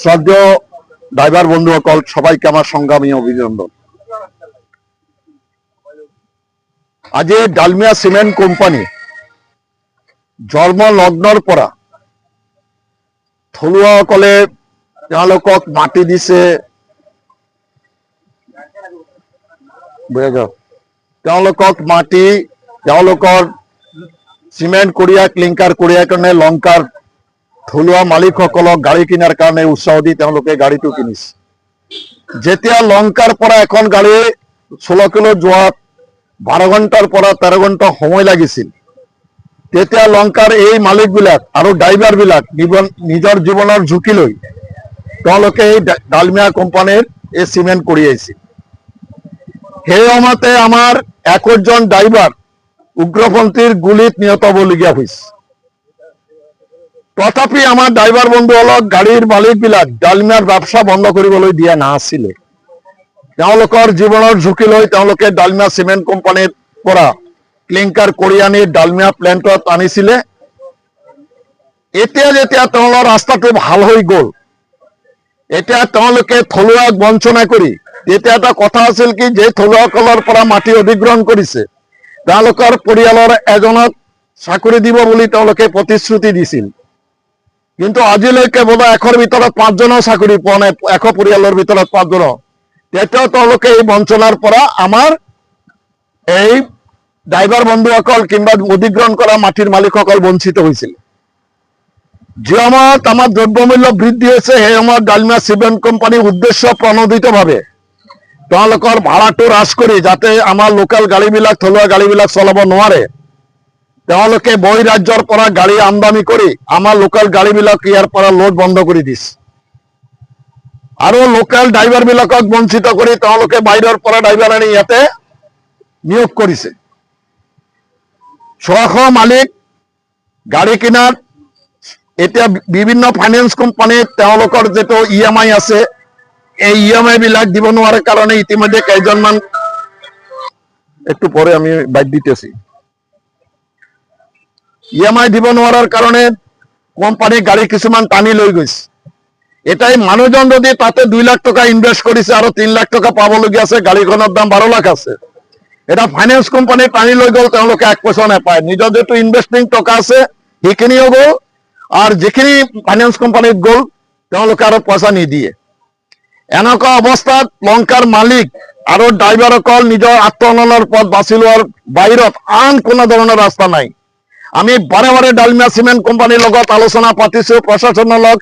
শ্ৰদ্ধেয় driver বন্ধুসকল সবাইকে আমাৰ সংগ্ৰামী অভিনন্দন। আজি ডালমিয়া সিমেন্ট কোম্পানী জন্ম লগ্নৰ পৰা থলুৱাসকলে তেওঁলোকক মাটি দিছে, তেওঁলোকক মাটি তেওঁলোকৰ সিমেন্ট কঢ়িয়াই ক্লিংকাৰ কঢ়িয়াই কাৰণে লংকাৰ থলুৱা মালিকসকলক গাড়ী কিনাৰ কাৰণে উৎসাহ দি তেওঁলোকে গাড়ীটো কিনিছে। যেতিয়া লংকাৰ পৰা এখন গাড়ী 16 কিলো যোৱাত 12 ঘণ্টাৰ পৰা 13 ঘণ্টা সময় লাগিছিল, তেতিয়া লংকাৰ এই মালিকবিলাক আৰু ড্ৰাইভাৰবিলাক নিজৰ জীৱনৰ ঝুঁকি লৈ তেওঁলোকে এই ডালমিয়া কোম্পানীৰ এই সিমেন্ট কঢ়িয়াইছিল। সেই সময়তে আমাৰ 21 জন ড্ৰাইভাৰ উগ্ৰপন্থীৰ গুলিত নিহত হ'বলগীয়া হৈছে। তথাপি আমাৰ ড্ৰাইভাৰ বন্ধুসকলক গাড়ীৰ মালিকবিলাক ডালমিয়াৰ ব্যৱসা বন্ধ কৰিবলৈ দিয়া নাছিলে। তেওঁলোকৰ জীৱনৰ ঝুঁকি লৈ তেওঁলোকে ডালমিয়া সিমেন্ট কোম্পানীৰ পৰা ক্লিংকাৰ কঢ়িয়াই আনি ডালমিয়া প্লেণ্টত আনিছিলে। এতিয়া যেতিয়া তেওঁলোকৰ ৰাস্তাটো ভাল হৈ গ'ল, এতিয়া তেওঁলোকে থলুৱাক বঞ্চনা কৰি, তেতিয়া এটা কথা আছিল কি যে থলুৱাসকলৰ পৰা মাটি অধিগ্ৰহণ কৰিছে তেওঁলোকৰ পৰিয়ালৰ এজনক চাকৰি দিব বুলি তেওঁলোকে প্ৰতিশ্ৰুতি দিছিল। কিন্তু আজিলৈকে বোধহয় 100ৰ ভিতৰত 5 জনৰ চাকৰি পোৱা নাই, 100 পৰিয়ালৰ ভিতৰত 5 জনৰ। তেতিয়াও তেওঁলোকে এই বঞ্চনাৰ পৰা আমাৰ এই ড্ৰাইভাৰ বন্ধুসকল কিংবা অধিগ্ৰহণ কৰা মাটিৰ মালিকসকল বঞ্চিত হৈছিল। যে সময়ত আমাৰ দ্ৰব্যমূল্য বৃদ্ধি হৈছে, সেই সময়ত ডালমিয়া সিমেন্ট কোম্পানী উদ্দেশ্য প্ৰণোদিতভাৱে তেওঁলোকৰ ভাড়াটো হ্ৰাস কৰি যাতে আমাৰ লোকেল গাড়ীবিলাক থলুৱা গাড়ীবিলাক চলাব নোৱাৰে, তেওঁলোকে বহিৰাজ্যৰ পৰা গাড়ী আমদানি কৰি আমাৰ লোকেল গাড়ীবিলাক ইয়াৰ পৰা লোড বন্ধ কৰি দিছে। আৰু লোকেল ড্ৰাইভাৰবিলাকক বঞ্চিত কৰি তেওঁলোকে বাহিৰৰ পৰা ড্ৰাইভাৰ আনি ইয়াতে নিয়োগ কৰিছে। 600 মালিক গাড়ী কিনাৰ এতিয়া বিভিন্ন ফাইনেন্স কোম্পানীত তেওঁলোকৰ যেটো EMI আছে, এই EMI বিলাক দিব নোৱাৰে কাৰণে ইতিমধ্যে কেইজনমান, একটু পৰে আমি বাইট দিতেছি, EMI দিব নোৱাৰাৰ কাৰণে কোম্পানী গাড়ী কিছুমান টানি লৈ গৈছে। এটাই মানুহজন যদি তাতে 2 লাখ টকা ইনভেস্ট কৰিছে আৰু 3 লাখ টকা পাবলগীয়া আছে, গাড়ীখনৰ দাম 12 লাখ আছে, এটা ফাইনেন্স কোম্পানী টানি লৈ গ'ল, তেওঁলোকে 1 পইচা নাপায়। নিজৰ যেটো ইনভেস্টিং টকা আছে সেইখিনিও গ'ল, আৰু যিখিনি ফাইনেন্স কোম্পানীত গ'ল তেওঁলোকে আৰু পইচা নিদিয়ে। এনেকুৱা অৱস্থাত লংকাৰ মালিক আৰু ড্ৰাইভাৰসকল নিজৰ আত্মসন্মানৰ পথ বাছি লোৱাৰ বাহিৰত আন কোনো ধৰণৰ ৰাস্তা নাই। আমি বাৰে বাৰে ডালমিয়া সিমেন্ট কোম্পানীৰ লগত আলোচনা পাতিছো, প্ৰশাসনৰ লগত